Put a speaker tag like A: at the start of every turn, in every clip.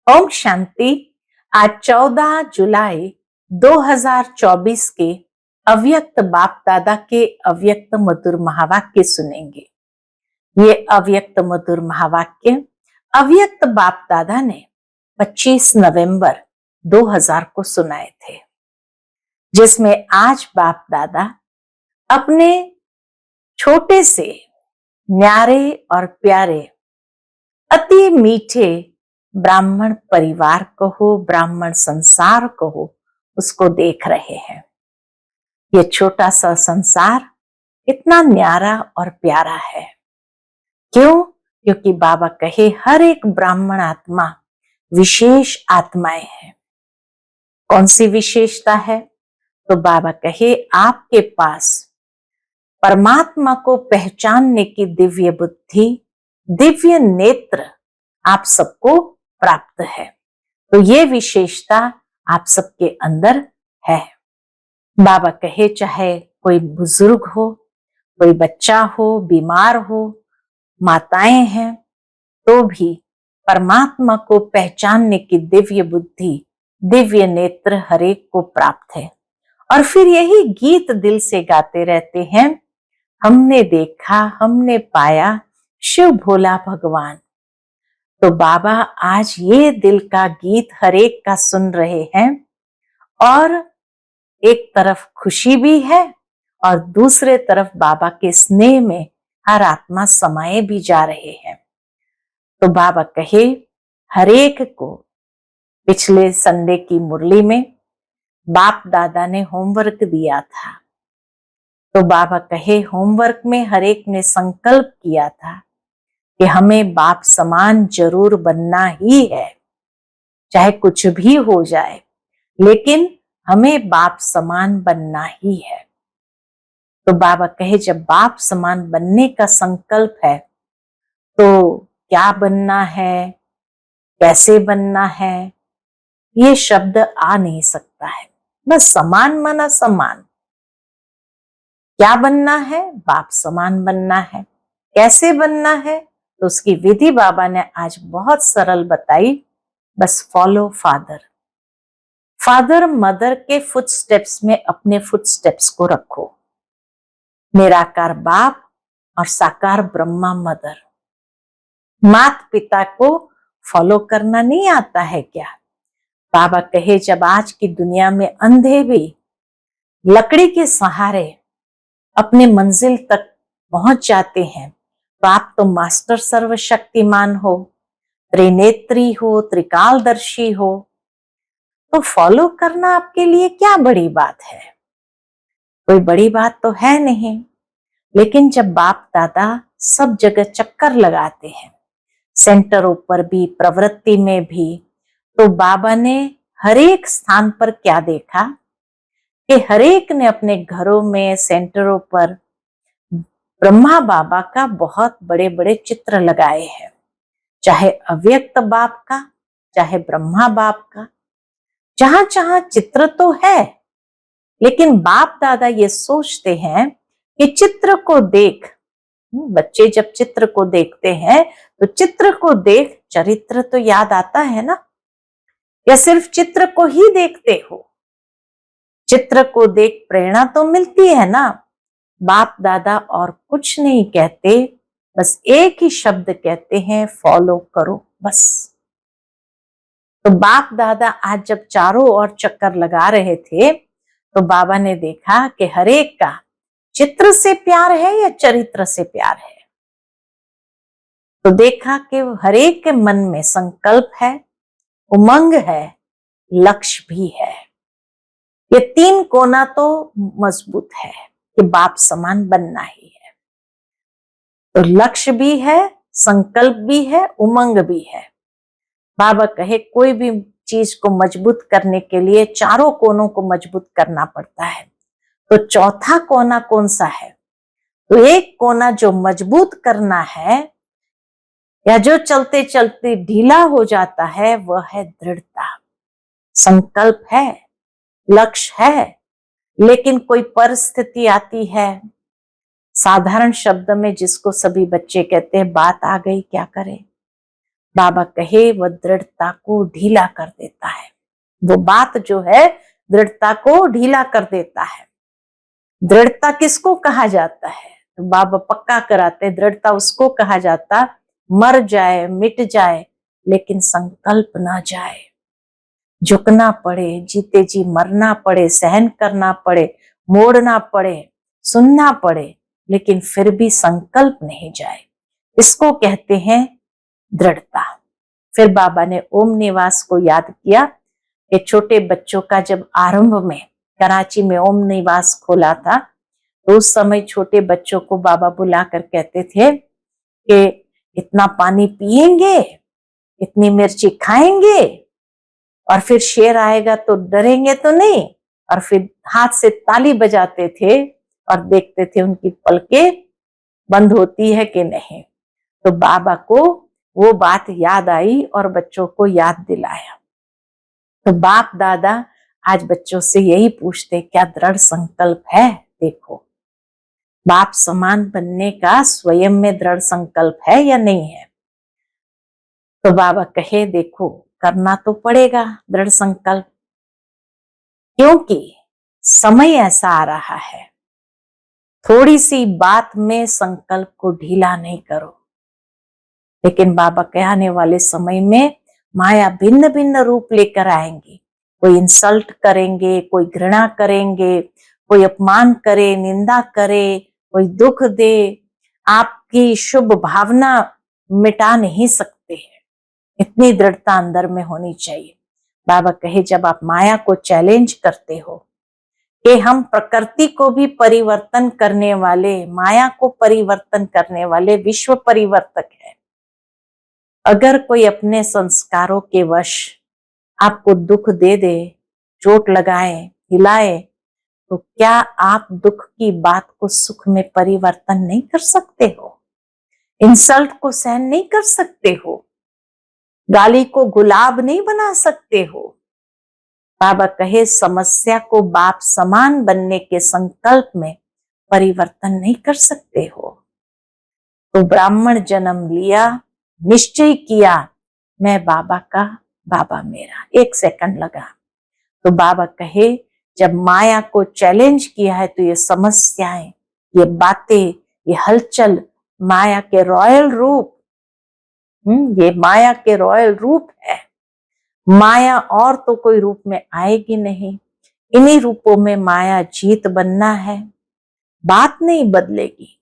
A: ओम शांति। आज 14 जुलाई 2024 के अव्यक्त बाप दादा के अव्यक्त मधुर महावाक्य सुनेंगे। ये अव्यक्त मधुर महावाक्य अव्यक्त बाप दादा ने 25 नवंबर 2000 को सुनाए थे, जिसमें आज बाप दादा अपने छोटे से न्यारे और प्यारे अति मीठे ब्राह्मण परिवार को हो, ब्राह्मण संसार को हो, उसको देख रहे हैं। ये छोटा सा संसार इतना न्यारा और प्यारा है। क्यों? क्योंकि बाबा कहे हर एक ब्राह्मण आत्मा विशेष आत्माएं हैं। कौन सी विशेषता है? तो बाबा कहे आपके पास परमात्मा को पहचानने की दिव्य बुद्धि, दिव्य नेत्र आप सबको प्राप्त है। तो ये विशेषता आप सबके अंदर है। बाबा कहे चाहे कोई बुजुर्ग हो, कोई बच्चा हो, बीमार हो, माताएं हैं, तो भी परमात्मा को पहचानने की दिव्य बुद्धि, दिव्य नेत्र हरेक को प्राप्त है। और फिर यही गीत दिल से गाते रहते हैं, हमने देखा, हमने पाया शिव भोला भगवान। तो बाबा आज ये दिल का गीत हरेक का सुन रहे हैं और एक तरफ खुशी भी है और दूसरे तरफ बाबा के स्नेह में हर आत्मा समाये भी जा रहे हैं। तो बाबा कहे हरेक को पिछले संडे की मुरली में बाप दादा ने होमवर्क दिया था। तो बाबा कहे होमवर्क में हरेक ने संकल्प किया था कि हमें बाप समान जरूर बनना ही है, चाहे कुछ भी हो जाए, लेकिन हमें बाप समान बनना ही है। तो बाबा कहे जब बाप समान बनने का संकल्प है तो क्या बनना है, कैसे बनना है, ये शब्द आ नहीं सकता है। बस समान माना समान। क्या बनना है? बाप समान बनना है। कैसे बनना है? तो उसकी विधि बाबा ने आज बहुत सरल बताई। बस फॉलो फादर। फादर मदर के फुटस्टेप्स में अपने फुटस्टेप्स को रखो। निराकार बाप और साकार ब्रह्मा मदर। माता पिता को फॉलो करना नहीं आता है क्या? बाबा कहे जब आज की दुनिया में अंधे भी लकड़ी के सहारे अपने मंजिल तक पहुंच जाते हैं, तो आप तो मास्टर सर्वशक्तिमान हो, त्रिनेत्री हो, त्रिकालदर्शी हो, तो फॉलो करना आपके लिए क्या बड़ी बात है? कोई बड़ी बात तो है नहीं। लेकिन जब बाप दादा सब जगह चक्कर लगाते हैं, सेंटरों पर भी, प्रवृत्ति में भी, तो बाबा ने हरेक स्थान पर क्या देखा कि हरेक ने अपने घरों में, सेंटरों पर ब्रह्मा बाबा का बहुत बड़े बड़े चित्र लगाए हैं। चाहे अव्यक्त बाप का, चाहे ब्रह्मा बाप का, जहां जहां चित्र तो है, लेकिन बाप दादा ये सोचते हैं कि चित्र को देख, बच्चे जब चित्र को देखते हैं तो चित्र को देख चरित्र तो याद आता है ना, या सिर्फ चित्र को ही देखते हो? चित्र को देख प्रेरणा तो मिलती है ना। बाप दादा और कुछ नहीं कहते, बस एक ही शब्द कहते हैं, फॉलो करो बस। तो बाप दादा आज जब चारों ओर चक्कर लगा रहे थे तो बाबा ने देखा कि हरेक का चित्र से प्यार है या चरित्र से प्यार है। तो देखा कि हरेक के मन में संकल्प है, उमंग है, लक्ष्य भी है। ये तीन कोना तो मजबूत है कि बाप समान बनना ही है। तो लक्ष्य भी है, संकल्प भी है, उमंग भी है। बाबा कहे कोई भी चीज को मजबूत करने के लिए चारों कोनों को मजबूत करना पड़ता है। तो चौथा कोना कौन सा है? तो एक कोना जो मजबूत करना है या जो चलते चलते ढीला हो जाता है, वह है दृढ़ता। संकल्प है, लक्ष्य है, लेकिन कोई परिस्थिति आती है, साधारण शब्द में जिसको सभी बच्चे कहते हैं, बात आ गई, क्या करें? बाबा कहे वह दृढ़ता को ढीला कर देता है। वो बात जो है दृढ़ता को ढीला कर देता है। दृढ़ता किसको कहा जाता है? तो बाबा पक्का कराते, दृढ़ता उसको कहा जाता मर जाए मिट जाए लेकिन संकल्प ना जाए। झुकना पड़े, जीते जी मरना पड़े, सहन करना पड़े, मोड़ना पड़े, सुनना पड़े, लेकिन फिर भी संकल्प नहीं जाए, इसको कहते हैं दृढ़ता। फिर बाबा ने ओम निवास को याद किया कि छोटे बच्चों का जब आरंभ में कराची में ओम निवास खोला था तो उस समय छोटे बच्चों को बाबा बुलाकर कहते थे कि इतना पानी पिएंगे, इतनी मिर्ची खाएंगे, और फिर शेर आएगा तो डरेंगे तो नहीं, और फिर हाथ से ताली बजाते थे और देखते थे उनकी पलकें बंद होती है कि नहीं। तो बाबा को वो बात याद आई और बच्चों को याद दिलाया। तो बाप दादा आज बच्चों से यही पूछते, क्या दृढ़ संकल्प है? देखो, बाप समान बनने का स्वयं में दृढ़ संकल्प है या नहीं है? तो बाबा कहे देखो, करना तो पड़ेगा दृढ़ संकल्प, क्योंकि समय ऐसा आ रहा है। थोड़ी सी बात में संकल्प को ढीला नहीं करो। लेकिन बाबा के आने वाले समय में माया भिन्न भिन्न रूप लेकर आएंगी। कोई इंसल्ट करेंगे, कोई घृणा करेंगे, कोई अपमान करे, निंदा करे, कोई दुख दे, आपकी शुभ भावना मिटा नहीं सकते हैं। इतनी दृढ़ता अंदर में होनी चाहिए। बाबा कहे जब आप माया को चैलेंज करते हो कि हम प्रकृति को भी परिवर्तन करने वाले, माया को परिवर्तन करने वाले विश्व परिवर्तक है। अगर कोई अपने संस्कारों के वश आपको दुख दे दे, चोट लगाए, हिलाए, तो क्या आप दुख की बात को सुख में परिवर्तन नहीं कर सकते हो? इंसल्ट को सहन नहीं कर सकते हो? गाली को गुलाब नहीं बना सकते हो? बाबा कहे समस्या को बाप समान बनने के संकल्प में परिवर्तन नहीं कर सकते हो। तो ब्राह्मण जन्म लिया, निश्चय किया मैं बाबा का, बाबा मेरा। 1 सेकंड लगा। तो बाबा कहे जब माया को चैलेंज किया है तो ये समस्याएं, ये बातें, ये हलचल माया के रॉयल रूप, ये माया के रॉयल रूप है। माया और तो कोई रूप में आएगी नहीं, इन्हीं रूपों में माया जीत बनना है। बात नहीं बदलेगी,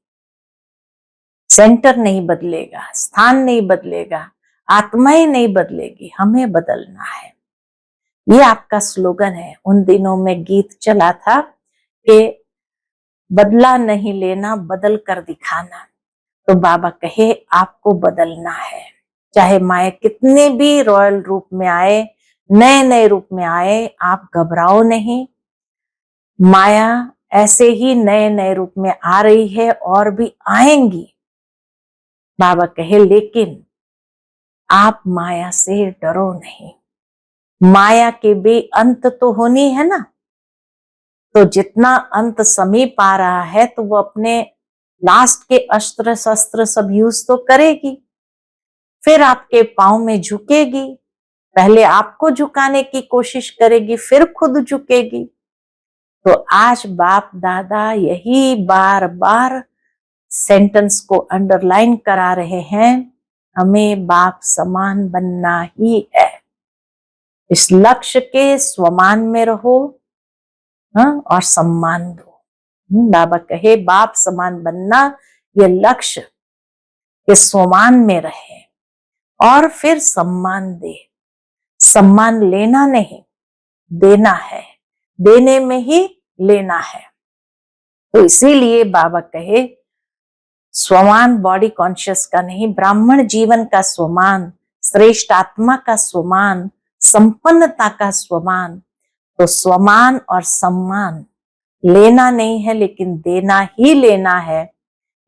A: सेंटर नहीं बदलेगा, स्थान नहीं बदलेगा, आत्माएं नहीं बदलेगी, हमें बदलना है। ये आपका स्लोगन है। उन दिनों में गीत चला था कि बदला नहीं लेना, बदल कर दिखाना। तो बाबा कहे आपको बदलना है। चाहे माया कितने भी रॉयल रूप में आए, नए नए रूप में आए, आप घबराओ नहीं। माया ऐसे ही नए नए रूप में आ रही है और भी आएंगी। बाबा कहे लेकिन आप माया से डरो नहीं। माया के भी अंत तो होनी है ना। तो जितना अंत समीप आ रहा है तो वो अपने लास्ट के अस्त्र शस्त्र सब यूज तो करेगी, फिर आपके पांव में झुकेगी। पहले आपको झुकाने की कोशिश करेगी, फिर खुद झुकेगी। तो आज बाप दादा यही बार बार सेंटेंस को अंडरलाइन करा रहे हैं, हमें बाप समान बनना ही है। इस लक्ष्य के स्वमान में रहो, और सम्मान दो। बाबा कहे बाप समान बनना, ये लक्ष्य के स्वमान में रहे और फिर सम्मान दे। सम्मान लेना नहीं, देना है, देने में ही लेना है। तो इसीलिए बाबा कहे स्वमान बॉडी कॉन्शियस का नहीं, ब्राह्मण जीवन का स्वमान, श्रेष्ठ आत्मा का स्वमान, संपन्नता का स्वमान। तो स्वमान और सम्मान लेना नहीं है लेकिन देना ही लेना है।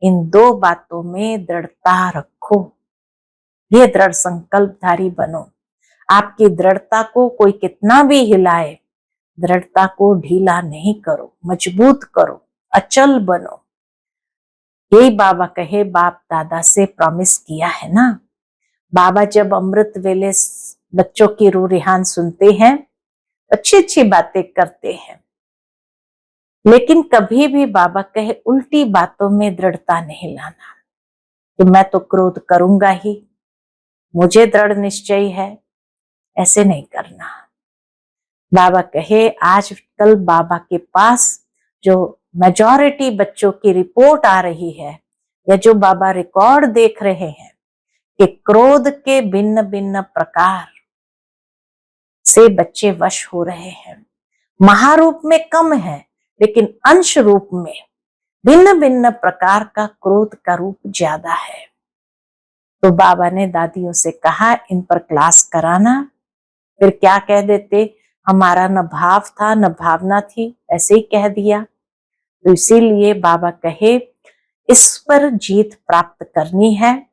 A: इन 2 बातों में दृढ़ता रखो। ये दृढ़ संकल्पधारी बनो। आपकी दृढ़ता को कोई कितना भी हिलाए, दृढ़ता को ढीला नहीं करो, मजबूत करो, अचल बनो। यही बाबा कहे बाप दादा से प्रॉमिस किया है ना, बाबा जब अमृत वेले बच्चों की रूह रिहान सुनते हैं, अच्छी अच्छी बातें करते हैं, लेकिन कभी भी बाबा कहे उल्टी बातों में दृढ़ता नहीं लाना कि मैं तो क्रोध करूंगा ही, मुझे दृढ़ निश्चय है, ऐसे नहीं करना। बाबा कहे आजकल बाबा के पास जो मेजॉरिटी बच्चों की रिपोर्ट आ रही है या जो बाबा रिकॉर्ड देख रहे हैं कि क्रोध के भिन्न भिन्न प्रकार से बच्चे वश हो रहे हैं। महारूप में कम है, लेकिन अंश रूप में भिन्न भिन्न प्रकार का क्रोध का रूप ज्यादा है। तो बाबा ने दादियों से कहा इन पर क्लास कराना। फिर क्या कह देते, हमारा न भाव था न भावना थी, ऐसे ही कह दिया। तो इसीलिए बाबा कहे इस पर जीत प्राप्त करनी है,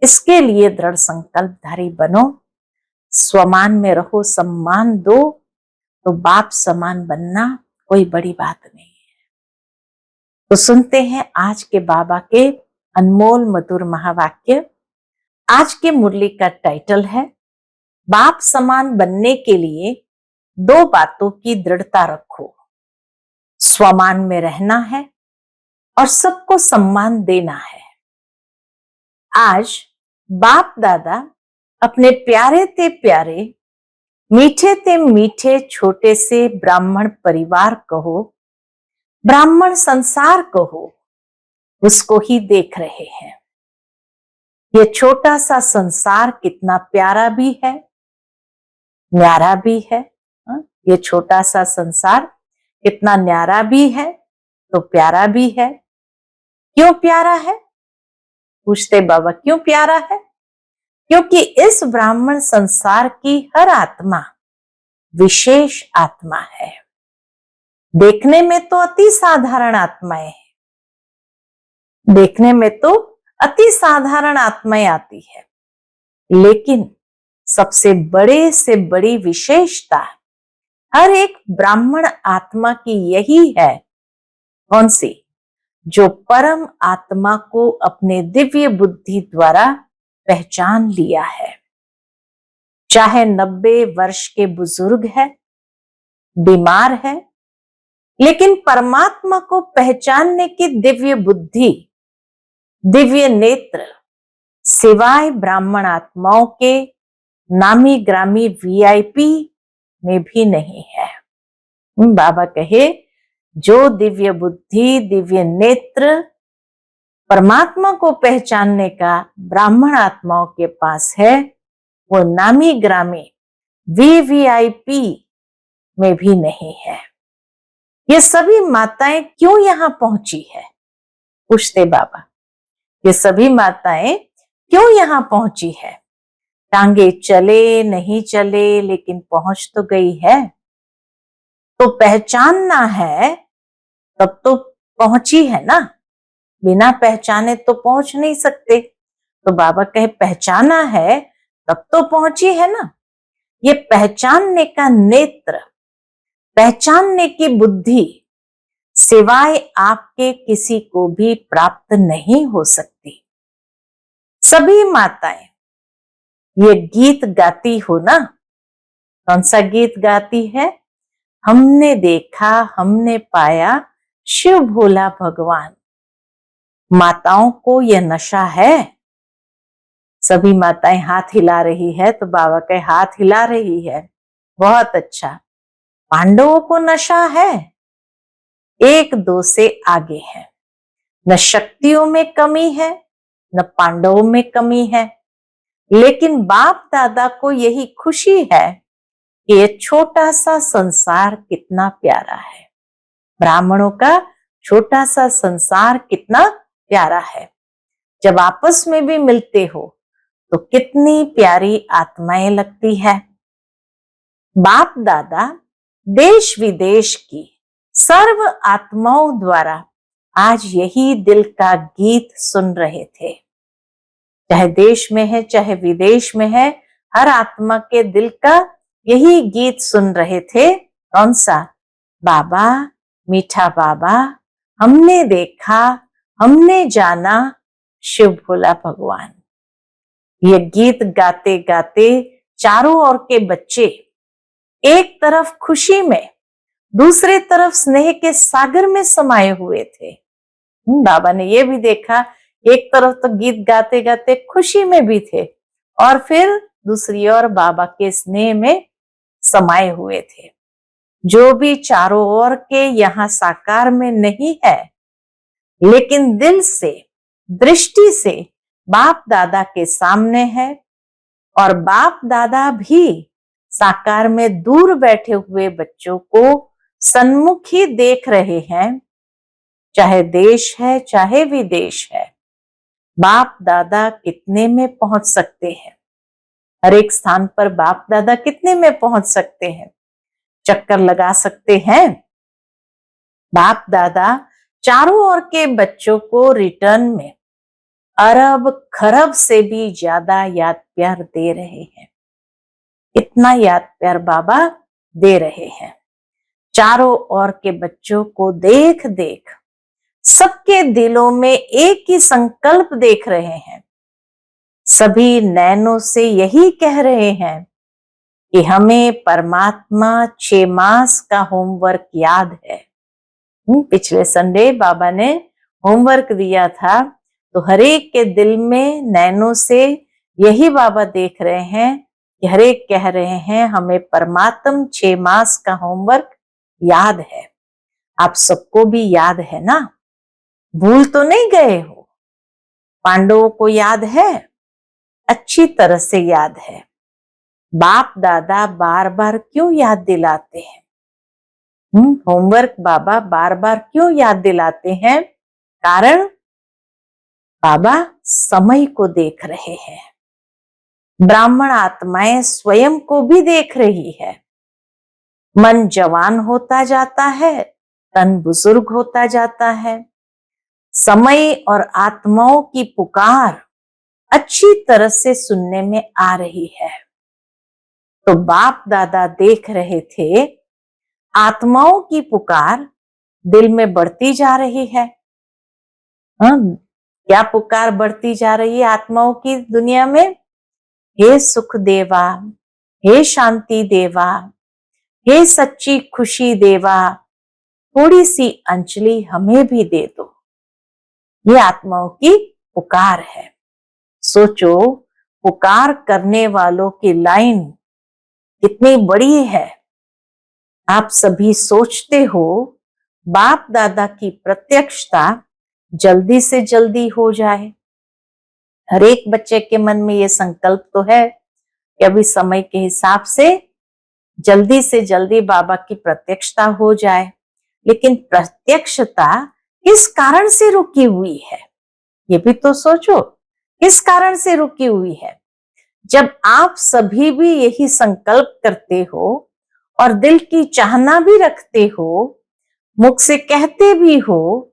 A: इसके लिए दृढ़ संकल्पधारी बनो, स्वमान में रहो, सम्मान दो, तो बाप समान बनना कोई बड़ी बात नहीं है। तो सुनते हैं आज के बाबा के अनमोल मधुर महावाक्य। आज के मुरली का टाइटल है बाप समान बनने के लिए दो बातों की दृढ़ता रखो, स्वमान में रहना है और सबको सम्मान देना है। आज बाप दादा अपने प्यारे ते प्यारे, मीठे ते मीठे छोटे से ब्राह्मण परिवार कहो, ब्राह्मण संसार कहो, उसको ही देख रहे हैं। ये छोटा सा संसार कितना प्यारा भी है, न्यारा भी है। ये छोटा सा संसार कितना न्यारा भी है तो प्यारा भी है। क्यों प्यारा है? पूछते बाबा, क्यों प्यारा है? क्योंकि इस ब्राह्मण संसार की हर आत्मा विशेष आत्मा है। देखने में तो अति साधारण आत्माएं हैं, देखने में तो अति साधारण आत्माएं आती है, लेकिन सबसे बड़े से बड़ी विशेषता हर एक ब्राह्मण आत्मा की यही है। कौन सी? जो परम आत्मा को अपने दिव्य बुद्धि द्वारा पहचान लिया है। चाहे 90 वर्ष के बुजुर्ग है, बीमार है, लेकिन परमात्मा को पहचानने की दिव्य बुद्धि, दिव्य नेत्र सिवाय ब्राह्मण आत्माओं के नामी ग्रामी वीआईपी में भी नहीं है। बाबा कहे जो दिव्य बुद्धि, दिव्य नेत्र परमात्मा को पहचानने का ब्राह्मण आत्माओं के पास है, वो नामी ग्रामी वीवीआईपी में भी नहीं है। ये सभी माताएं क्यों यहां पहुंची है? पूछते बाबा, ये सभी माताएं क्यों यहां पहुंची है? टांगे चले नहीं चले, लेकिन पहुंच तो गई है। तो पहचानना है तब तो पहुंची है ना, बिना पहचाने तो पहुंच नहीं सकते। तो बाबा कहे पहचाना है तब तो पहुंची है ना। ये पहचानने का नेत्र, पहचानने की बुद्धि सिवाय आपके किसी को भी प्राप्त नहीं हो सकती। सभी माताएं ये गीत गाती हो ना। कौन सा गीत गाती है? हमने देखा हमने पाया शिव भोला भगवान। माताओं को यह नशा है। सभी माताएं हाथ हिला रही है, तो बाबा के हाथ हिला रही है, बहुत अच्छा। पांडवों को नशा है, एक दो से आगे है। न शक्तियों में कमी है, न पांडवों में कमी है, लेकिन बाप दादा को यही खुशी है कि ये छोटा सा संसार कितना प्यारा है। ब्राह्मणों का छोटा सा संसार कितना प्यारा है। जब आपस में भी मिलते हो तो कितनी प्यारी आत्माएं लगती है। बाप दादा देश विदेश की सर्व आत्माओं द्वारा आज यही दिल का गीत सुन रहे थे। चाहे देश में है चाहे विदेश में है, हर आत्मा के दिल का यही गीत सुन रहे थे। कौन सा? बाबा, मीठा बाबा, हमने देखा हमने जाना शिव भोला भगवान। ये गीत गाते गाते चारों ओर के बच्चे एक तरफ खुशी में, दूसरी तरफ स्नेह के सागर में समाये हुए थे। बाबा ने ये भी देखा, एक तरफ तो गीत गाते गाते खुशी में भी थे और फिर दूसरी ओर बाबा के स्नेह में समाये हुए थे। जो भी चारों ओर के यहाँ साकार में नहीं है, लेकिन दिल से, दृष्टि से बाप दादा के सामने है, और बाप दादा भी साकार में दूर बैठे हुए बच्चों को सन्मुख ही देख रहे हैं। चाहे देश है, चाहे विदेश है, बाप दादा कितने में पहुंच सकते हैं? हर एक स्थान पर बाप दादा कितने में पहुंच सकते हैं? चक्कर लगा सकते हैं? बाप दादा चारों ओर के बच्चों को रिटर्न में अरब खरब से भी ज्यादा याद प्यार दे रहे हैं। इतना याद प्यार बाबा दे रहे हैं। चारों ओर के बच्चों को देख देख सबके दिलों में एक ही संकल्प देख रहे हैं। सभी नैनों से यही कह रहे हैं कि हमें परमात्मा 6 मास का होमवर्क याद है। पिछले संडे बाबा ने होमवर्क दिया था, तो हरेक के दिल में नैनों से यही बाबा देख रहे हैं कि हरेक कह रहे हैं हमें परमात्म 6 मास का होमवर्क याद है। आप सबको भी याद है ना? भूल तो नहीं गए हो? पांडवों को याद है? अच्छी तरह से याद है। बाप दादा बार बार क्यों याद दिलाते हैं? होमवर्क बाबा बार बार क्यों याद दिलाते हैं? कारण बाबा समय को देख रहे हैं। ब्राह्मण आत्माएं स्वयं को भी देख रही है। मन जवान होता जाता है, तन बुजुर्ग होता जाता है। समय और आत्माओं की पुकार अच्छी तरह से सुनने में आ रही है। तो बाप दादा देख रहे थे आत्माओं की पुकार दिल में बढ़ती जा रही है। क्या पुकार बढ़ती जा रही है आत्माओं की दुनिया में? हे सुख देवा, हे शांति देवा, हे सच्ची खुशी देवा, थोड़ी सी अंजलि हमें भी दे दो। ये आत्माओं की पुकार है। सोचो, पुकार करने वालों की लाइन कितनी बड़ी है। आप सभी सोचते हो बाप दादा की प्रत्यक्षता जल्दी से जल्दी हो जाए। हर एक बच्चे के मन में ये संकल्प तो है कि अभी समय के हिसाब से जल्दी बाबा की प्रत्यक्षता हो जाए। लेकिन प्रत्यक्षता किस कारण से रुकी हुई है, ये भी तो सोचो। किस कारण से रुकी हुई है? जब आप सभी भी यही संकल्प करते हो और दिल की चाहना भी रखते हो, मुख से कहते भी हो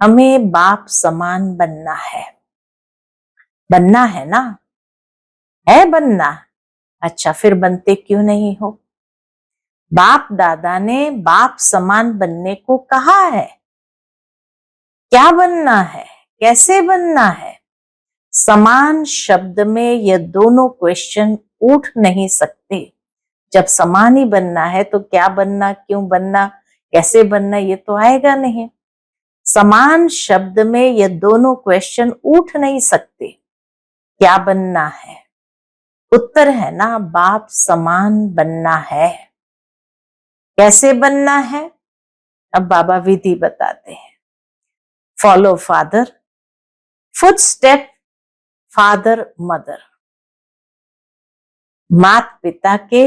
A: हमें बाप समान बनना है। बनना है ना? है बनना? अच्छा, फिर बनते क्यों नहीं हो? बाप दादा ने बाप समान बनने को कहा है। क्या बनना है? कैसे बनना है? समान शब्द में ये दोनों क्वेश्चन उठ नहीं सकते। जब समान ही बनना है तो क्या बनना, क्यों बनना, कैसे बनना, ये तो आएगा नहीं। समान शब्द में ये दोनों क्वेश्चन उठ नहीं सकते। क्या बनना है? उत्तर है ना, बाप समान बनना है। कैसे बनना है? अब बाबा विधि बताते हैं। Follow father, foot step father mother. माता पिता के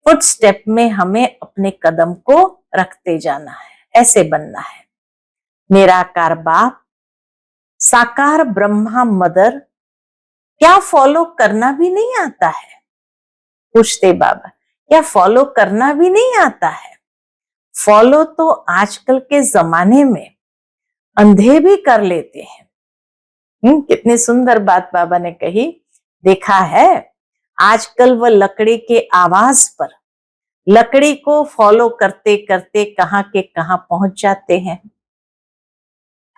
A: फुट स्टेप में हमें अपने कदम को रखते जाना है। ऐसे बनना है। निराकार बाप, साकार ब्रह्मा मदर, क्या फॉलो करना भी नहीं आता है? पूछते बाबा, क्या फॉलो करना भी नहीं आता है? फॉलो तो आजकल के जमाने में अंधे भी कर लेते हैं। कितनी सुंदर बात बाबा ने कही। देखा है आजकल वह लकड़ी के आवाज पर, लकड़ी को फॉलो करते करते कहां के कहां पहुंच जाते हैं।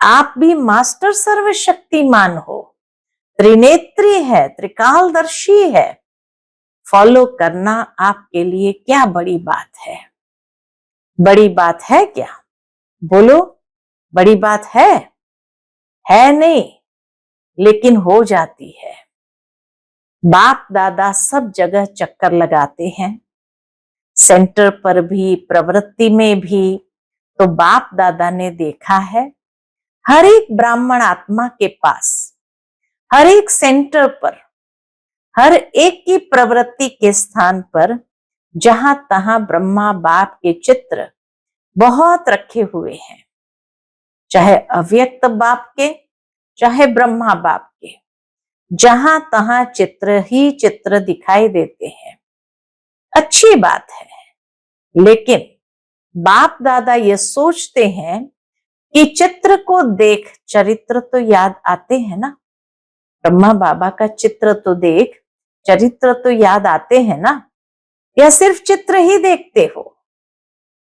A: आप भी मास्टर सर्वशक्तिमान हो, त्रिनेत्री है, त्रिकालदर्शी है। फॉलो करना आपके लिए क्या बड़ी बात है? बड़ी बात है क्या? बोलो, बड़ी बात है? है नहीं, लेकिन हो जाती है। बाप दादा सब जगह चक्कर लगाते हैं, सेंटर पर भी, प्रवृत्ति में भी। तो बाप दादा ने देखा है, हर एक ब्राह्मण आत्मा के पास, हर एक सेंटर पर, हर एक की प्रवृत्ति के स्थान पर, जहां तहां ब्रह्मा बाप के चित्र बहुत रखे हुए हैं, चाहे अव्यक्त बाप के, चाहे ब्रह्मा बाप के, जहां तहां चित्र ही चित्र दिखाई देते हैं। अच्छी बात है, लेकिन बाप दादा ये सोचते हैं कि चित्र को देख चरित्र तो याद आते हैं ना। ब्रह्मा बाबा का चित्र तो देख चरित्र तो याद आते हैं ना, या सिर्फ चित्र ही देखते हो?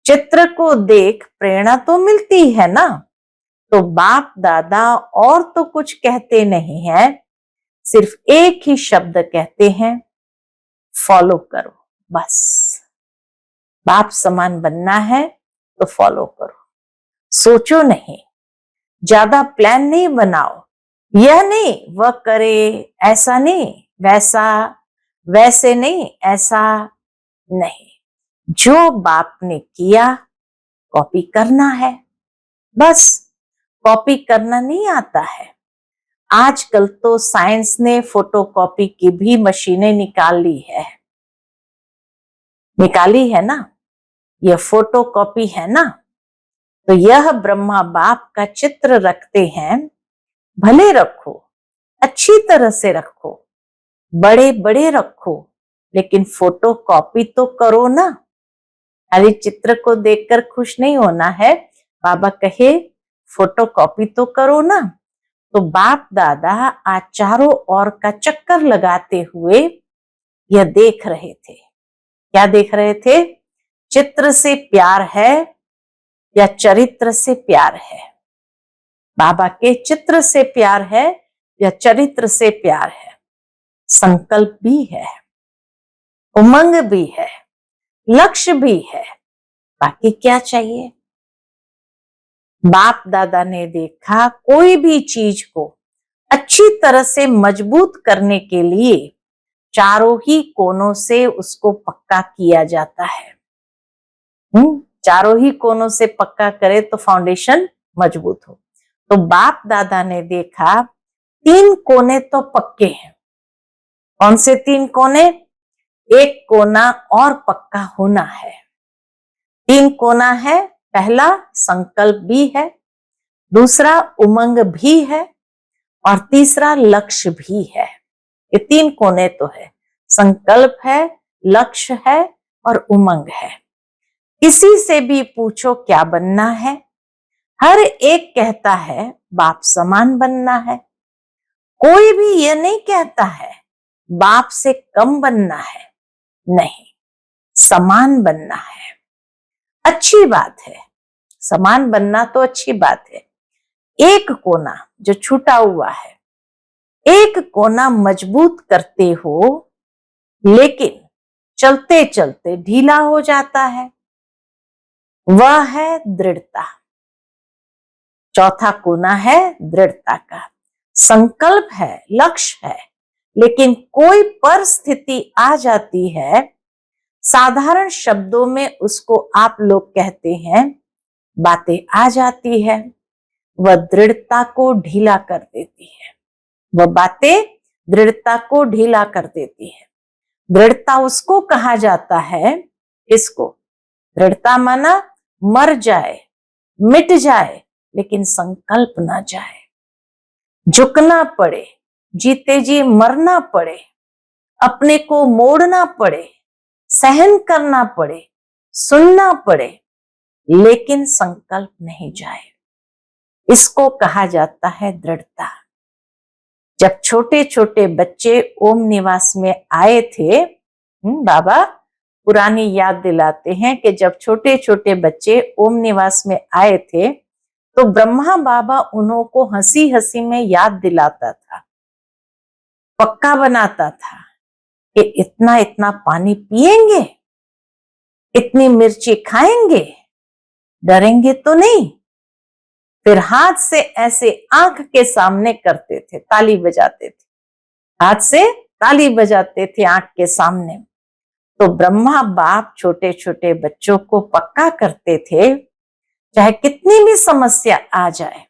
A: चित्र को देख प्रेरणा तो मिलती है ना। तो बाप दादा और तो कुछ कहते नहीं है, सिर्फ एक ही शब्द कहते हैं, फॉलो करो। बस, बाप समान बनना है तो फॉलो करो। सोचो नहीं, ज्यादा प्लान नहीं बनाओ, यह नहीं वह करे, ऐसा नहीं वैसा, वैसे नहीं ऐसा नहीं। जो बाप ने किया कॉपी करना है, बस। कॉपी करना नहीं आता है। आजकल तो साइंस ने फोटोकॉपी की भी मशीनें निकाली है ना। यह फोटोकॉपी है ना। तो यह ब्रह्मा बाप का चित्र रखते हैं, भले रखो, अच्छी तरह से रखो, बड़े बड़े रखो, लेकिन फोटोकॉपी तो करो ना। खाली चित्र को देखकर खुश नहीं होना है। बाबा कहे फोटोकॉपी तो करो ना। तो बाप दादा आज चारों ओर का चक्कर लगाते हुए यह देख रहे थे। क्या देख रहे थे? चित्र से प्यार है या चरित्र से प्यार है? बाबा के चित्र से प्यार है या चरित्र से प्यार है? संकल्प भी है, उमंग भी है, लक्ष्य भी है, बाकी क्या चाहिए? बाप दादा ने देखा, कोई भी चीज को अच्छी तरह से मजबूत करने के लिए चारों ही कोनों से उसको पक्का किया जाता है। चारों ही कोनों से पक्का करे तो फाउंडेशन मजबूत हो। तो बाप दादा ने देखा, 3 कोने तो पक्के हैं। कौन से 3 कोने? एक कोना और पक्का होना है। 3 कोना है, पहला संकल्प भी है, दूसरा उमंग भी है, और तीसरा लक्ष्य भी है। ये 3 कोने तो है, संकल्प है, लक्ष्य है और उमंग है। किसी से भी पूछो क्या बनना है, हर एक कहता है बाप समान बनना है। कोई भी ये नहीं कहता है बाप से कम बनना है, नहीं, समान बनना है। अच्छी बात है, समान बनना तो अच्छी बात है। एक कोना जो छूटा हुआ है, एक कोना मजबूत करते हो, लेकिन चलते चलते ढीला हो जाता है, वह है दृढ़ता। चौथा कोना है दृढ़ता का। संकल्प है, लक्ष्य है, लेकिन कोई परिस्थिति आ जाती है, साधारण शब्दों में उसको आप लोग कहते हैं, बातें आ जाती है, वह दृढ़ता को ढीला कर देती है। वह बातें दृढ़ता को ढीला कर देती है। दृढ़ता उसको कहा जाता है, इसको दृढ़ता माना मर जाए, मिट जाए, लेकिन संकल्प ना जाए। झुकना पड़े, जीते जी मरना पड़े, अपने को मोड़ना पड़े, सहन करना पड़े, सुनना पड़े, लेकिन संकल्प नहीं जाए। इसको कहा जाता है दृढ़ता। जब छोटे छोटे बच्चे ओम निवास में आए थे, बाबा पुरानी याद दिलाते हैं कि जब छोटे छोटे बच्चे ओम निवास में आए थे, तो ब्रह्मा बाबा उन्हों को हंसी हंसी में याद दिलाता था पक्का बनाता था कि इतना इतना पानी पिएंगे, इतनी मिर्ची खाएंगे, डरेंगे तो नहीं। फिर हाथ से ऐसे आंख के सामने करते थे, ताली बजाते थे, हाथ से ताली बजाते थे आंख के सामने। तो ब्रह्मा बाप छोटे छोटे बच्चों को पक्का करते थे, चाहे कितनी भी समस्या आ जाए,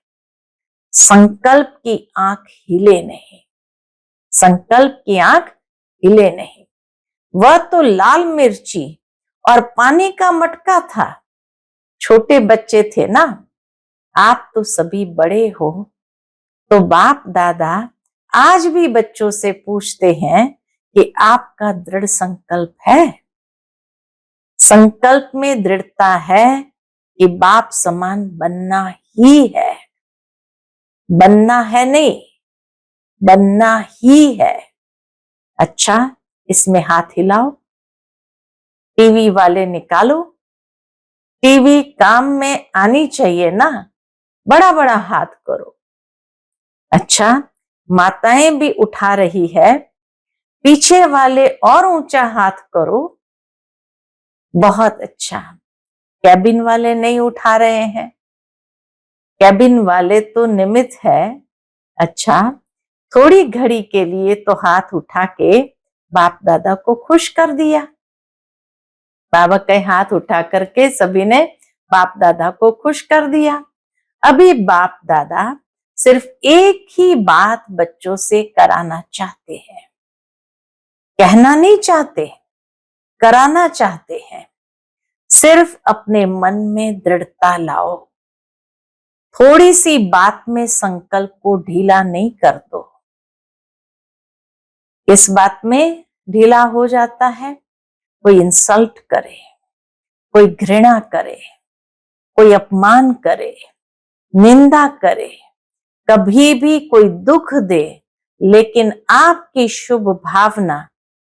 A: संकल्प की आंख हिले नहीं, संकल्प की आंख हिले नहीं। वह तो लाल मिर्ची और पानी का मटका था। छोटे बच्चे थे ना, आप तो सभी बड़े हो। तो बाप दादा आज भी बच्चों से पूछते हैं कि आपका दृढ़ संकल्प है? संकल्प में दृढ़ता है कि बाप समान बनना ही है, बनना है नहीं, बनना ही है। अच्छा, इसमें हाथ हिलाओ, टीवी वाले निकालो, टीवी काम में आनी चाहिए ना, बड़ा बड़ा हाथ करो। अच्छा, माताएं भी उठा रही है, पीछे वाले और ऊंचा हाथ करो। बहुत अच्छा, कैबिन वाले नहीं उठा रहे हैं, कैबिन वाले तो निमित्त है। अच्छा, थोड़ी घड़ी के लिए तो हाथ उठा के बाप दादा को खुश कर दिया। बाबा के हाथ उठा करके सभी ने बाप दादा को खुश कर दिया। अभी बाप दादा सिर्फ एक ही बात बच्चों से कराना चाहते हैं, कहना नहीं चाहते, कराना चाहते हैं। सिर्फ अपने मन में दृढ़ता लाओ, थोड़ी सी बात में संकल्प को ढीला नहीं कर दो। इस बात में ढीला हो जाता है, कोई इंसल्ट करे, कोई घृणा करे, कोई अपमान करे, निंदा करे, कभी भी कोई दुख दे, लेकिन आपकी शुभ भावना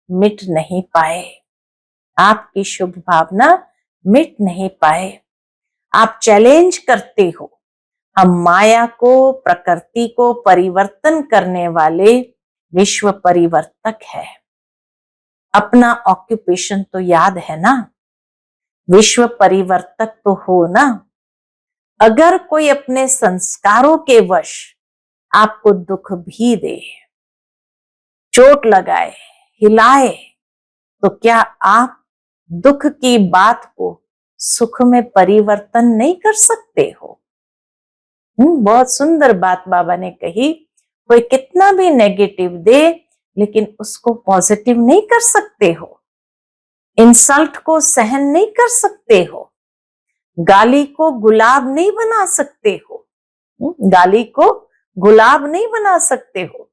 A: मिट नहीं पाए, आपकी शुभ भावना मिट नहीं पाए। आप चैलेंज करते हो, हम माया को, प्रकृति को परिवर्तन करने वाले विश्व परिवर्तक है। अपना ऑक्यूपेशन तो याद है ना, विश्व परिवर्तक तो हो ना। अगर कोई अपने संस्कारों के वश आपको दुख भी दे, चोट लगाए, हिलाए, तो क्या आप दुख की बात को सुख में परिवर्तन नहीं कर सकते हो? बहुत सुंदर बात बाबा ने कही। कोई कितना भी नेगेटिव दे, लेकिन उसको पॉजिटिव नहीं कर सकते हो, इंसल्ट को सहन नहीं कर सकते हो, गाली को गुलाब नहीं बना सकते हो, गाली को गुलाब नहीं बना सकते हो।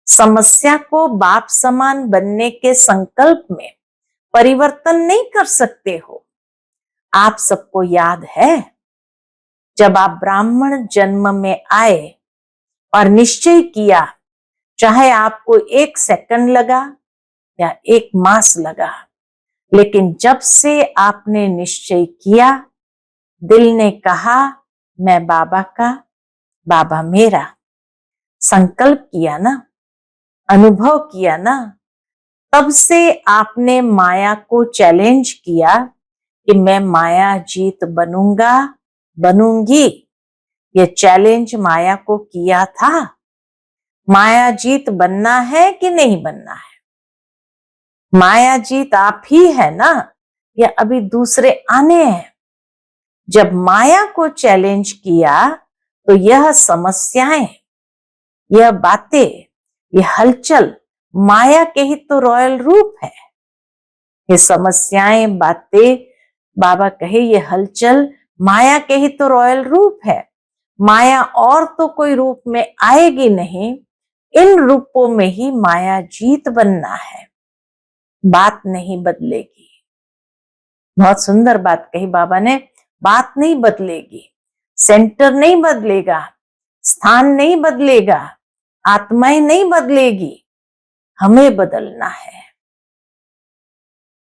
A: समस्या को बाप समान बनने के संकल्प में परिवर्तन नहीं कर सकते हो। आप सबको याद है, जब आप ब्राह्मण जन्म में आए और निश्चय किया, चाहे आपको 1 सेकंड लगा या 1 मास लगा, लेकिन जब से आपने निश्चय किया, दिल ने कहा मैं बाबा का, बाबा मेरा, संकल्प किया ना, अनुभव किया ना, तब से आपने माया को चैलेंज किया कि मैं माया जीत बनूंगा, बनूंगी। ये चैलेंज माया को किया था। माया जीत बनना है कि नहीं बनना है? माया जीत आप ही है ना, या अभी दूसरे आने हैं? जब माया को चैलेंज किया तो यह समस्याएं, यह बातें, यह हलचल माया के ही तो रॉयल रूप है। ये समस्याएं, बातें, बाबा कहे ये हलचल माया के ही तो रॉयल रूप है। माया और तो कोई रूप में आएगी नहीं, इन रूपों में ही माया जीत बनना है। बात नहीं बदलेगी। बहुत सुंदर बात कही बाबा ने, बात नहीं बदलेगी, सेंटर नहीं बदलेगा, स्थान नहीं बदलेगा, आत्माएं नहीं बदलेगी, हमें बदलना है।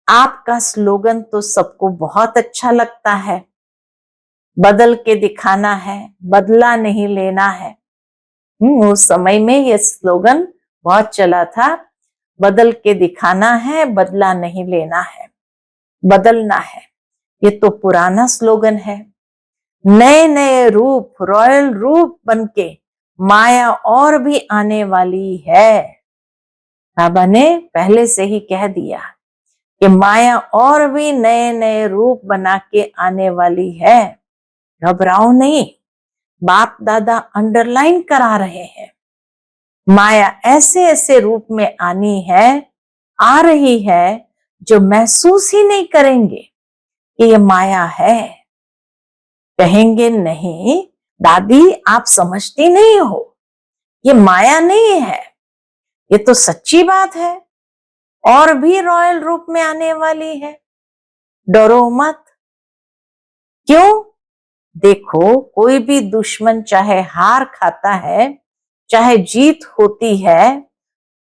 A: आपका स्लोगन तो सबको बहुत अच्छा लगता है, बदल के दिखाना है, बदला नहीं लेना है। उस समय में यह स्लोगन बहुत चला था, बदल के दिखाना है, बदला नहीं लेना है, बदलना है। ये तो पुराना स्लोगन है। नए नए रूप, रॉयल रूप बनके माया और भी आने वाली है। बाबा ने पहले से ही कह दिया कि माया और भी नए नए रूप बना के आने वाली है। घबराओ नहीं, बाप दादा अंडरलाइन करा रहे हैं। माया ऐसे ऐसे रूप में आनी है, आ रही है, जो महसूस ही नहीं करेंगे कि ये माया है। कहेंगे नहीं दादी आप समझती नहीं हो, ये माया नहीं है, ये तो सच्ची बात है, और भी रॉयल रूप में आने वाली है। डरो मत। क्यों? देखो, कोई भी दुश्मन चाहे हार खाता है, चाहे जीत होती है,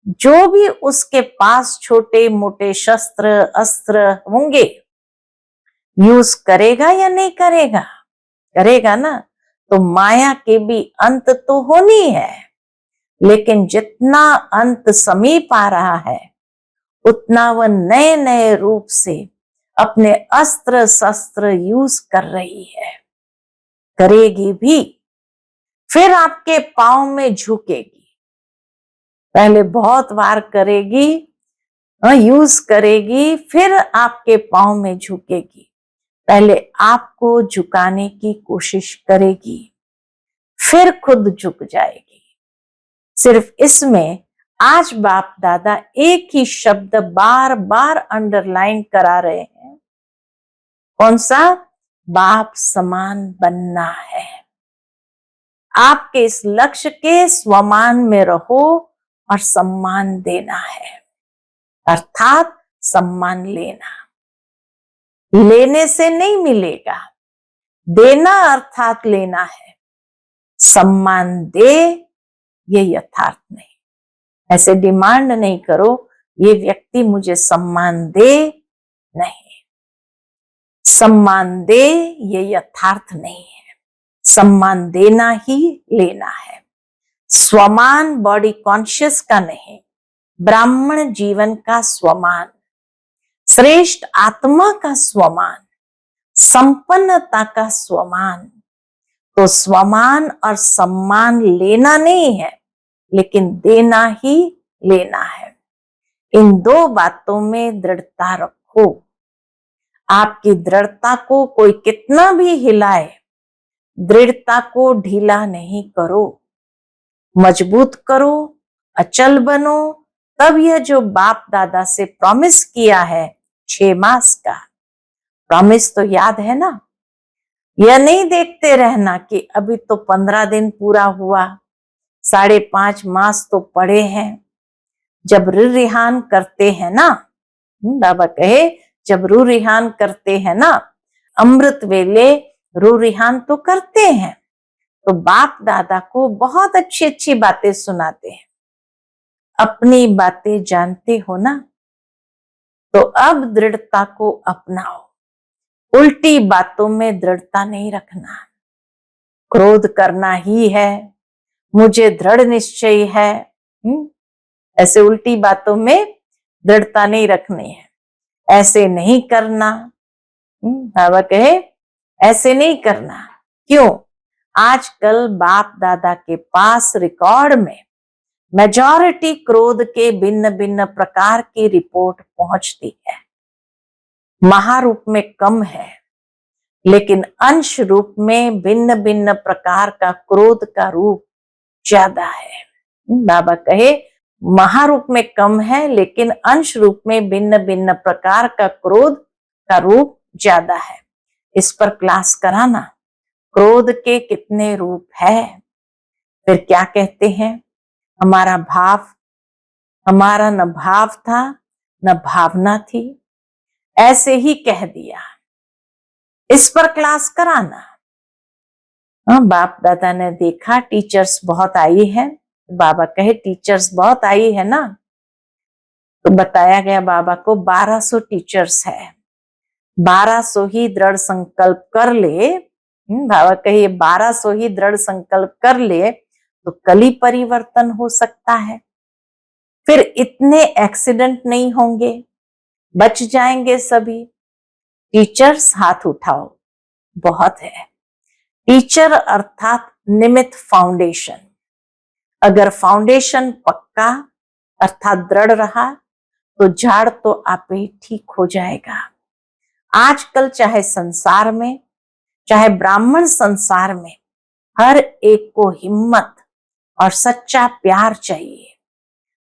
A: जो भी उसके पास छोटे मोटे शस्त्र अस्त्र होंगे, यूज करेगा या नहीं करेगा? करेगा ना। तो माया के भी अंत तो होनी है, लेकिन जितना अंत समीप आ रहा है, उतना वह नए नए रूप से अपने अस्त्र शस्त्र यूज कर रही है, करेगी भी। फिर आपके पांव में झुकेगी। पहले बहुत बार करेगी, यूज करेगी, फिर आपके पांव में झुकेगी। पहले आपको झुकाने की कोशिश करेगी, फिर खुद झुक जाएगी। सिर्फ इसमें आज बाप दादा एक ही शब्द बार बार अंडरलाइन करा रहे हैं। कौन सा? बाप समान बनना है। आपके इस लक्ष्य के स्वमान में रहो और सम्मान देना है, अर्थात सम्मान लेना। लेने से नहीं मिलेगा, देना अर्थात लेना है। सम्मान दे, ये यथार्थ नहीं। ऐसे डिमांड नहीं करो ये व्यक्ति मुझे सम्मान दे, नहीं। सम्मान दे ये यथार्थ नहीं है। सम्मान देना ही लेना है। स्वमान बॉडी कॉन्शियस का नहीं, ब्राह्मण जीवन का स्वमान, श्रेष्ठ आत्मा का स्वमान, संपन्नता का स्वमान। तो स्वमान और सम्मान लेना नहीं है, लेकिन देना ही लेना है। इन दो बातों में दृढ़ता रखो। आपकी दृढ़ता को कोई कितना भी हिलाए, दृढ़ता को ढीला नहीं करो, मजबूत करो, अचल बनो। तब यह जो बाप दादा से प्रॉमिस किया है 6 मास का प्रॉमिस, तो याद है ना? यह नहीं देखते रहना कि अभी तो 15 दिन पूरा हुआ, 5.5 मास तो पड़े हैं। जब रिहान करते हैं ना, बाबा कहे जब रू रिहान करते हैं ना, अमृत वेले रू रिहान तो करते हैं, तो बाप दादा को बहुत अच्छी अच्छी बातें सुनाते हैं। अपनी बातें जानते हो ना, तो अब दृढ़ता को अपनाओ। उल्टी बातों में दृढ़ता नहीं रखना। क्रोध करना ही है, मुझे दृढ़ निश्चय है, ऐसे उल्टी बातों में दृढ़ता नहीं रखनी है। ऐसे नहीं करना, बाबा कहे ऐसे नहीं करना। क्यों? आजकल बाप दादा के पास रिकॉर्ड में मेजॉरिटी क्रोध के भिन्न भिन्न प्रकार की रिपोर्ट पहुंचती है। महारूप में कम है, लेकिन अंश रूप में भिन्न भिन्न प्रकार का क्रोध का रूप ज्यादा है। बाबा कहे महारूप में कम है, लेकिन अंश रूप में भिन्न भिन्न प्रकार का क्रोध का रूप ज्यादा है। इस पर क्लास कराना, क्रोध के कितने रूप है। फिर क्या कहते हैं? हमारा भाव, हमारा न भाव था न भावना थी, ऐसे ही कह दिया। इस पर क्लास कराना। बाप दादा ने देखा टीचर्स बहुत आई है, बाबा कहे टीचर्स बहुत आई है ना, तो बताया गया बाबा को 1200 टीचर्स है। 1200 ही दृढ़ संकल्प कर ले, बाबा कहे 1200 ही दृढ़ संकल्प कर ले तो कल ही परिवर्तन हो सकता है। फिर इतने एक्सीडेंट नहीं होंगे, बच जाएंगे सभी। टीचर्स हाथ उठाओ, बहुत है। टीचर अर्थात निमित्त फाउंडेशन। अगर फाउंडेशन पक्का अर्थात दृढ़ रहा तो झाड़ तो आपे ही ठीक हो जाएगा। आजकल चाहे संसार में, चाहे ब्राह्मण संसार में, हर एक को हिम्मत और सच्चा प्यार चाहिए।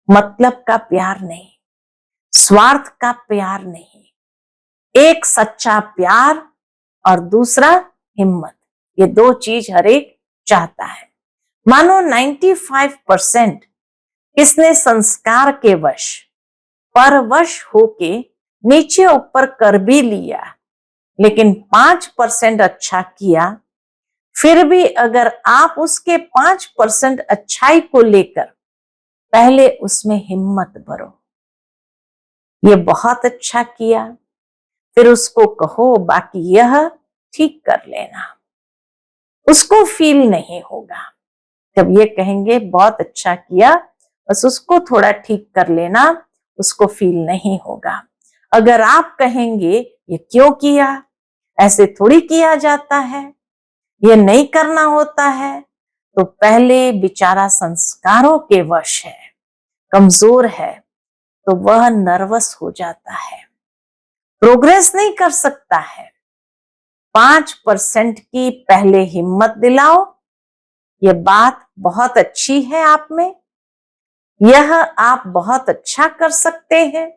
A: मतलब का प्यार नहीं, स्वार्थ का प्यार नहीं, एक सच्चा प्यार और दूसरा हिम्मत। ये दो चीज हर एक चाहता है। मानो 95% किसने संस्कार के वश परवश होके नीचे ऊपर कर भी लिया, लेकिन 5% अच्छा किया। फिर भी अगर आप उसके 5% अच्छाई को लेकर पहले उसमें हिम्मत भरो, ये बहुत अच्छा किया, फिर उसको कहो बाकी यह ठीक कर लेना, उसको फील नहीं होगा। जब ये कहेंगे बहुत अच्छा किया, बस उसको थोड़ा ठीक कर लेना, उसको फील नहीं होगा। अगर आप कहेंगे ये क्यों किया, ऐसे थोड़ी किया जाता है, ये नहीं करना होता है, तो पहले बेचारा संस्कारों के वश है, कमजोर है, तो वह नर्वस हो जाता है, प्रोग्रेस नहीं कर सकता है। 5% की पहले हिम्मत दिलाओ, ये बात बहुत अच्छी है आप में, यह आप बहुत अच्छा कर सकते हैं।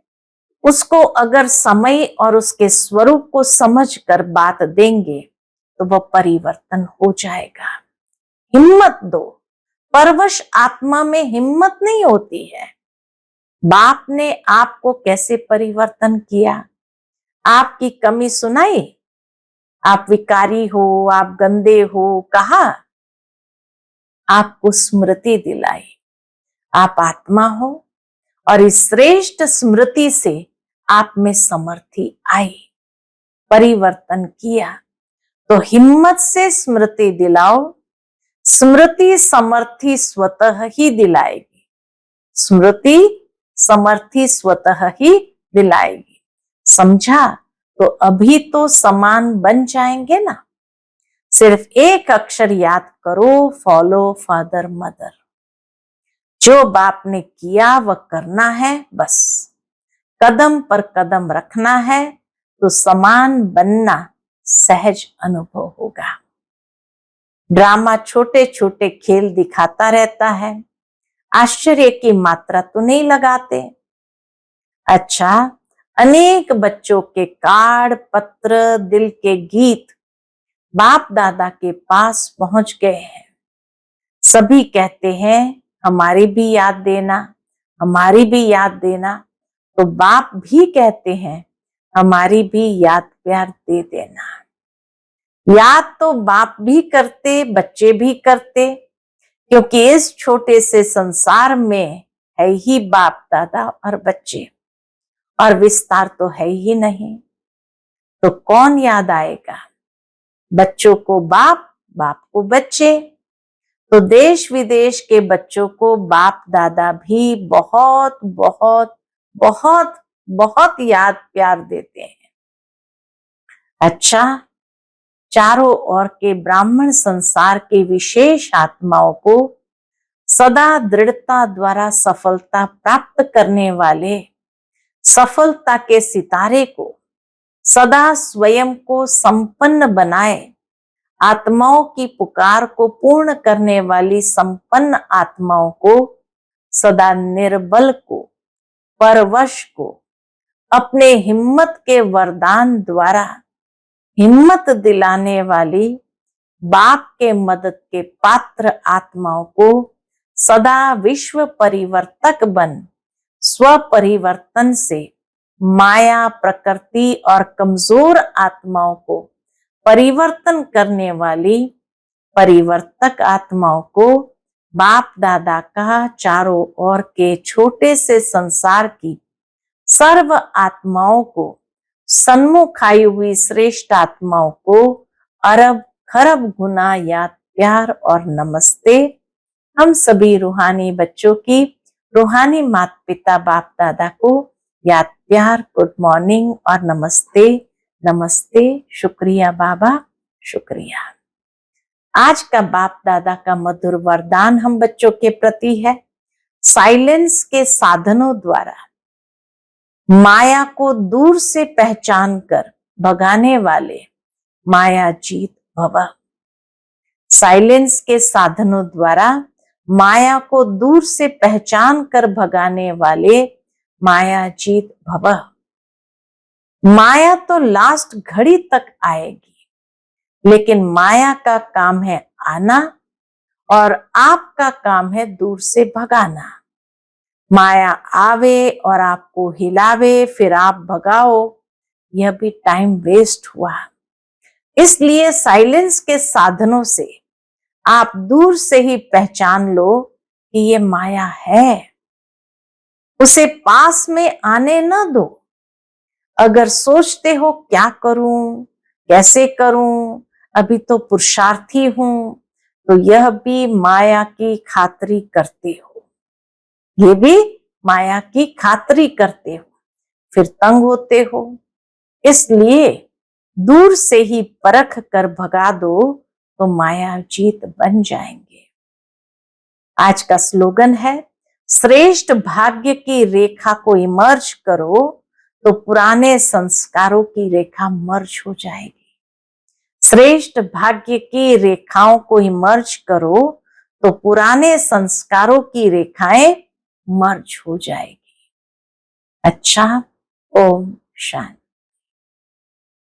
A: उसको अगर समय और उसके स्वरूप को समझकर बात देंगे तो वह परिवर्तन हो जाएगा। हिम्मत दो। परवश आत्मा में हिम्मत नहीं होती है। बाप ने आपको कैसे परिवर्तन किया, आपकी कमी सुनाई, आप विकारी हो, आप गंदे हो कहा, आपको स्मृति दिलाई आप आत्मा हो, और इस श्रेष्ठ स्मृति से आप में समर्थी आई, परिवर्तन किया। तो हिम्मत से स्मृति दिलाओ, स्मृति समर्थी स्वतः ही दिलाएगी, स्मृति समर्थी स्वतः ही दिलाएगी। समझा? तो अभी तो समान बन जाएंगे ना। सिर्फ एक अक्षर याद करो, फॉलो फादर मदर। जो बाप ने किया वह करना है, बस कदम पर कदम रखना है, तो समान बनना सहज अनुभव होगा। ड्रामा छोटे छोटे खेल दिखाता रहता है, आश्चर्य की मात्रा तो नहीं लगाते। अच्छा, अनेक बच्चों के कार्ड, पत्र, दिल के गीत बाप दादा के पास पहुंच गए हैं। सभी कहते हैं हमारी भी याद देना, हमारी भी याद देना। तो बाप भी कहते हैं हमारी भी याद प्यार दे देना। याद तो बाप भी करते, बच्चे भी करते, क्योंकि इस छोटे से संसार में है ही बाप दादा और बच्चे, और विस्तार तो है ही नहीं। तो कौन याद आएगा? बच्चों को बाप, बाप को बच्चे। तो देश विदेश के बच्चों को बाप दादा भी बहुत बहुत बहुत बहुत याद प्यार देते हैं। अच्छा, चारों ओर के ब्राह्मण संसार के विशेष आत्माओं को सदा दृढ़ता द्वारा सफलता प्राप्त करने वाले सफलता के सितारे को सदा स्वयं को संपन्न बनाए, आत्माओं की पुकार को पूर्ण करने वाली संपन्न आत्माओं को सदा निर्बल को, परवश को अपने हिम्मत के वरदान द्वारा हिम्मत दिलाने वाली बाप के मदद के पात्र आत्माओं को सदा विश्व परिवर्तक बन स्व परिवर्तन से माया, प्रकृति और कमजोर आत्माओं को परिवर्तन करने वाली परिवर्तक आत्माओं को बाप दादा का चारों ओर के छोटे से संसार की सर्व आत्माओं को, सन्मुख आई हुई श्रेष्ठ आत्माओं को अरब खरब गुना याद प्यार और नमस्ते। हम सभी रूहानी बच्चों की रूहानी माता पिता बाप दादा को याद प्यार, गुड मॉर्निंग और नमस्ते। नमस्ते, शुक्रिया बाबा, शुक्रिया। आज का बाप दादा का मधुर वरदान हम बच्चों के प्रति है, साइलेंस के साधनों द्वारा माया को दूर से पहचान कर भगाने वाले माया जीत भव। साइलेंस के साधनों द्वारा माया को दूर से पहचान कर भगाने वाले माया जीत भव। माया तो लास्ट घड़ी तक आएगी, लेकिन माया का काम है आना और आपका काम है दूर से भगाना। माया आवे और आपको हिलावे, फिर आप भगाओ, यह भी टाइम वेस्ट हुआ। इसलिए साइलेंस के साधनों से आप दूर से ही पहचान लो कि ये माया है, उसे पास में आने न दो। अगर सोचते हो क्या करूं, कैसे करूं, अभी तो पुरुषार्थी हूं, तो यह भी माया की खातरी करते हो, ये भी माया की खातरी करते हो, फिर तंग होते हो। इसलिए दूर से ही परख कर भगा दो तो माया जीत बन जाएंगे। आज का स्लोगन है, श्रेष्ठ भाग्य की रेखा को इमर्ज करो तो पुराने संस्कारों की रेखा मर्ज हो जाएगी। श्रेष्ठ भाग्य की रेखाओं को इमर्ज करो तो पुराने संस्कारों की रेखाएं मर्ज हो जाएगी। अच्छा, ओम शांति।